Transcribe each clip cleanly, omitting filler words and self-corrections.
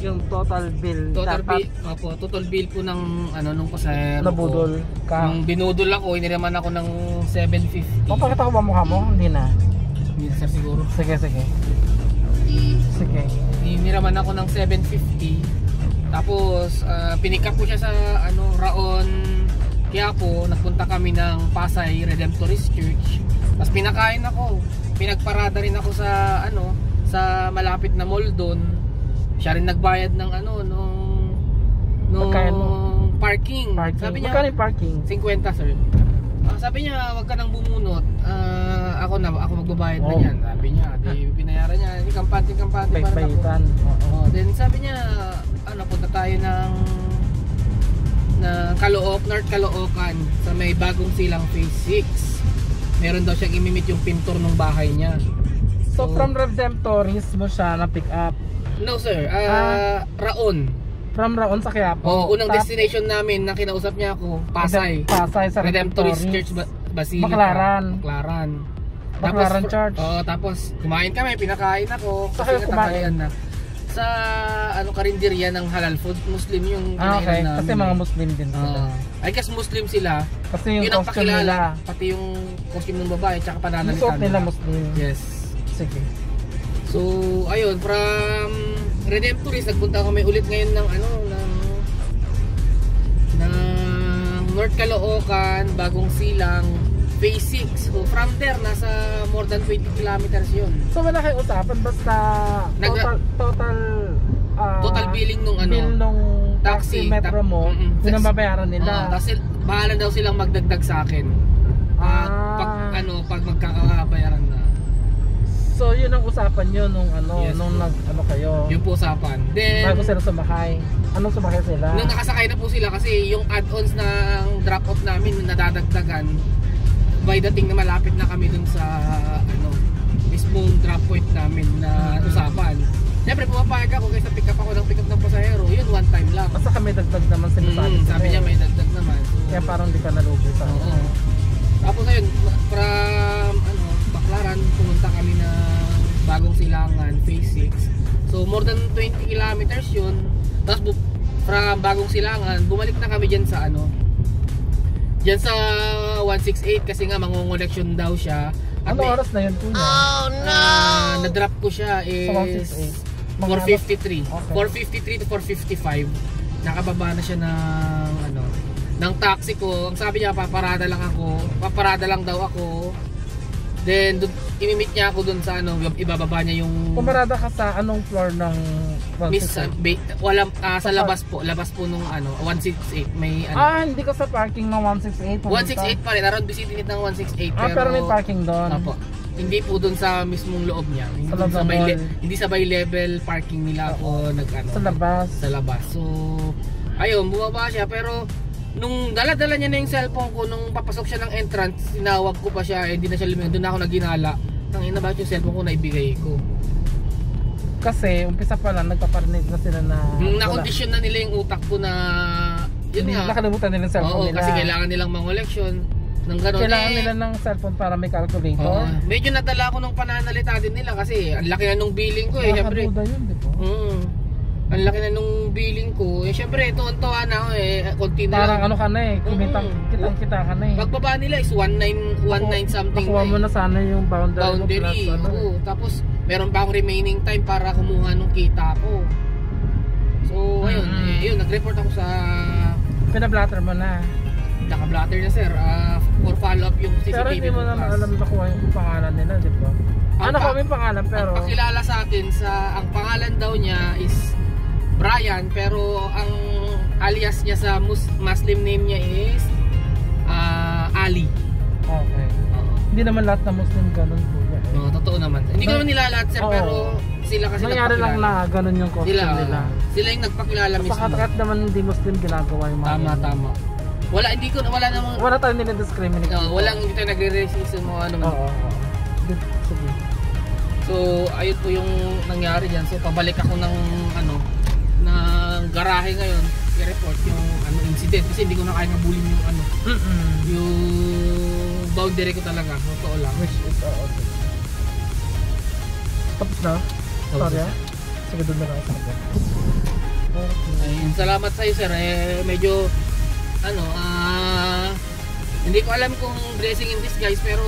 yung total bill. Total bill, opo, total bill po ng ano nung pasahero ko. Nabudol ka. Nung binudol ako, iniraman ako ng 750. Pakita ko ba mukha mo? Hindi na. Hindi sir siguro. Sige. Iniraman ako ng 750. Tapos pinick up ko siya sa ano Raon Quiapo. Nagpunta kami ng Pasay Redemptorist Church. Tapos pinakain ako. Pinagparada rin ako sa ano sa malapit na mall doon. Siya rin nagbayad ng ano nung parking. Sabi niya, magkano yung parking? 50 sir. Sabi niya, wag ka nang bumunot. Ako magbabayad na yan. Sabi niya, di binayaran niya. Hindi kampante para Baytan. Then sabi niya, punta tayo ng North Caloocan sa may bagong silang phase 6. Meron daw siyang imimit yung pintor ng bahay niya. So from Redemptorist mo siya na pick up? No sir, Raon. From Raon sa Quiapo? Unang destination namin na kinausap niya ako, Pasay sa Redemptorist Church Basilica. Baclaran Church. Tapos kumain kami, pinakain ako. Sa kayo kumain? Na. Sa karinderya ng halal food, Muslim yung okay, namin. kasi mga Muslim din sila. I guess Muslim sila. Kasi yung costume nila. Pati yung costume ng babae, tsaka pananalita yung nila Muslim. Yes. Sige. So, ayun, from Redemptorist, nagpunta kami ulit ngayon ng North Caloocan, Bagong Silang, Phase 6. So from there, nasa more than 20 kilometers yun. So wala kayo usapan, basta total billing nung bill nung taxi metro mo, yun ang babayaran nila. Tapos bahala daw silang magdagdag sa akin. Pag magkakabayaran na. So yun ang usapan nyo nung yes, nung kayo. Yung po usapan. Then bago sila sumakay. Anong sumakay sila? Nung nakasakay na po sila kasi yung add-ons ng drop-off namin nadadagdagan by dating na malapit na kami dun sa mismong drop point namin na usapan. Siyempre pumapayag ako kaysa pick up ako ng pasahero. Yun one time lang. Basta kami dagdag naman sinasabi. Sabi niya may dagdag naman. So, kaya parang di ka nalugi sa Tapos ayun, from Baclaran, pumunta kami na Bagong Silangan, Phase 6. So more than 20 kilometers yun. Tapos from Bagong Silangan, bumalik na kami dyan sa dyan sa 168 kasi nga mangungoleksyon daw siya. Ano oras na yun po niya? Oh no! Na-drop ko siya is 4:53. Okay. 4:53 to 4:55. Nakababa na siya ng taxi ko. Ang sabi niya paparada lang daw ako. Then imimit niya ako dun sa ibababa niya yung pumarada ka sa anong floor ng sa labas po nung 168 may hindi ka sa parking ng 168 168 pa rin, around vicinity ng 168 pero may parking doon. Hindi po dun sa mismong loob niya. Hindi sa by level parking nila ako sa labas. So ayun, bumaba siya pero nung dala-dala niya na yung cellphone ko, nung papasok siya ng entrance, sinawag ko pa siya, hindi na siya lumingon, doon ako naginala. Tangina, bakit yung cellphone ko na ibigay ko? Kasi umpisa pa lang nagpaparinig na sila na na-condition na nila yung utak ko na yun nga. Nakalimutan nila yung cellphone nila. Kasi kailangan nilang mangoleksyon ng gano'n. Kailangan nila ng cellphone para may calculator. Medyo nadala ko ng pananalita din nila kasi ang laki na nung billing ko syempre. Yun, di ba? Ang laki na nung billing ko. Syempre, tuwan-tuwa na ako konti na parang lang. Ka na kitang-kita ka na Pagbaba nila is 19 something. Nakuha mo na sana yung boundary. Tapos, meron pa akong remaining time para kumuha nung kita ko. So, ayun, nag-report ako sa pinablatter mo na. Naka-blatter na sir, for follow-up yung CCTV. Pero hindi mo naman alam nakuha yung pangalan nila, di ba? Nakuha mo yung pangalan pero ang pakilala sa atin, ang pangalan daw niya is Brian, pero ang alias niya sa Muslim name niya is Ali. Okay. Hindi naman lahat na Muslim ganun po. Totoo naman. Hindi ko naman nila lahat sir, pero sila kasi nangyari lang na ganun yung costume nila. Sila yung nagpakilala mismo. Kahit naman hindi Muslim ginagawa yung mga tama. Wala tayong nila-discriminate. Hindi tayo nagre-racism o ano man. Sige. So, ayun po yung nangyari diyan. So, pabalik ako ng garahe ngayon, i-report yung incident kasi hindi ko na kaya ngabulin yung yung boundary ko talaga. Totoo lang. Tapos na? Sorry. Sige, doon na lang. Ayun, salamat sa iyo sir. Medyo ano, hindi ko alam kung blessing in disguise, pero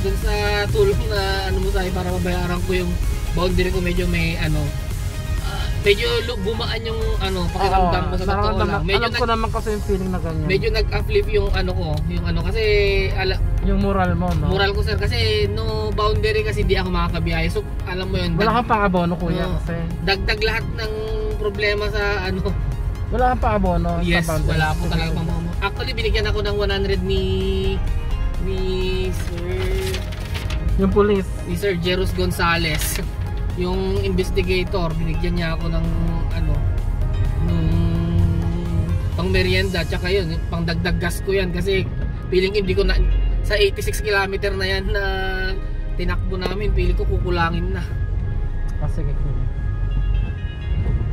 dun sa tulong na ano mo sa akin para mabayaran ko yung boundary ko, medyo may ano, medyo gumaan yung ano, pakiramdam ko sa totoo lang. Medyo alam ko naman kasi yung feeling na ganyan. Medyo nag-uplift yung ano ko, yung ano kasi yung moral mo, no? Moral ko sir kasi no boundary kasi hindi ako makakabiyahe. So alam mo yun. Wala kang pang-abono kuya kasi. Dagdag lahat ng problema sa ano. Wala kang pang-abono yes, sa boundary. Wala ako talaga pang-abono. Actually binigyan ako ng 100 ni Sir yung police. Ni Sir Jerus Gonzales. Yung investigator, binigyan niya ako ng ano, nung pang merienda, tsaka yun, pang dagdag gas ko yan kasi feeling hindi ko na sa 86 kilometer na yan na tinakbo namin, feeling ko kukulangin na. Sige kuya.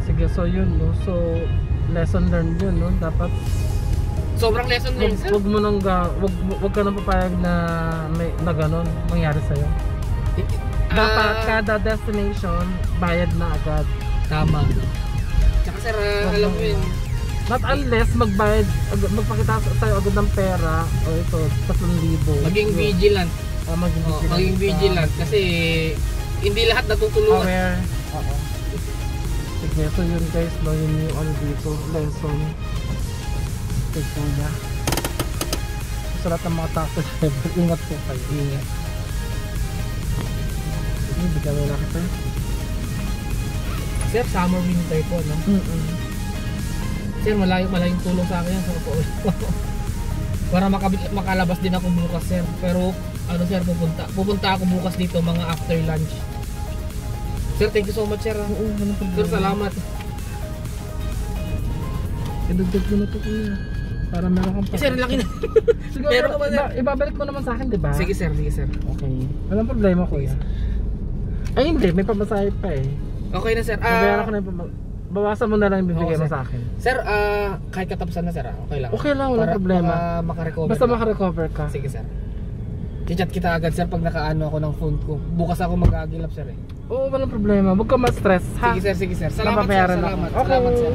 Sige, so yun, no? So lesson learned yun, no? Dapat sobrang lesson learned sir. Wag ka nang papayag na may na ganun mangyari sa'yo. Dapat kada destination bayad na agad. Tama. Tsaka sir, alam mo yun, not unless magpakita sa'yo agad ng pera o ito 3,000. maging vigilant. Maging vigilant kasi hindi lahat natutulungan. Aware. Oo. Sige, so yun guys, no, yun yung ano dito, lesson. Ito na. Sa lahat ng mga taxi driver, ingat po kayo. Ingat. Bigyan mo na kita. Sir, summer winter po, no? Sir, malayong tulong sa akin yan. Sir, para makalabas din ako bukas, sir. Pero, ano sir, pupunta ako bukas dito mga after lunch. Sir, thank you so much, sir. Sir, salamat. Idugtog mo na ito kuya. Para meron kang pa. Sir, laki na. Siguro, meron naman, sir. Ibabalik mo naman sa akin, di ba? Sige, sir. Sige, sir. Okay. Walang problema kuya. Ay hindi, may pamasahe pa eh. Okay na sir. Babayaran ko na yung bawasan mo na lang yung bibigay mo sa akin. Sir, kahit katapusan na sir, okay lang. Okay lang, walang problema. Para makarecover. Basta makarecover ka. Sige sir. I-chat kita agad sir pag nakaano ako ng phone ko. Bukas ako mag-agilap sir eh. Oo, walang problema. Huwag ka ma-stress ha. Sige sir, sige sir. Salamat sir, Nababayaran salamat. ako. Okay. Salamat sir.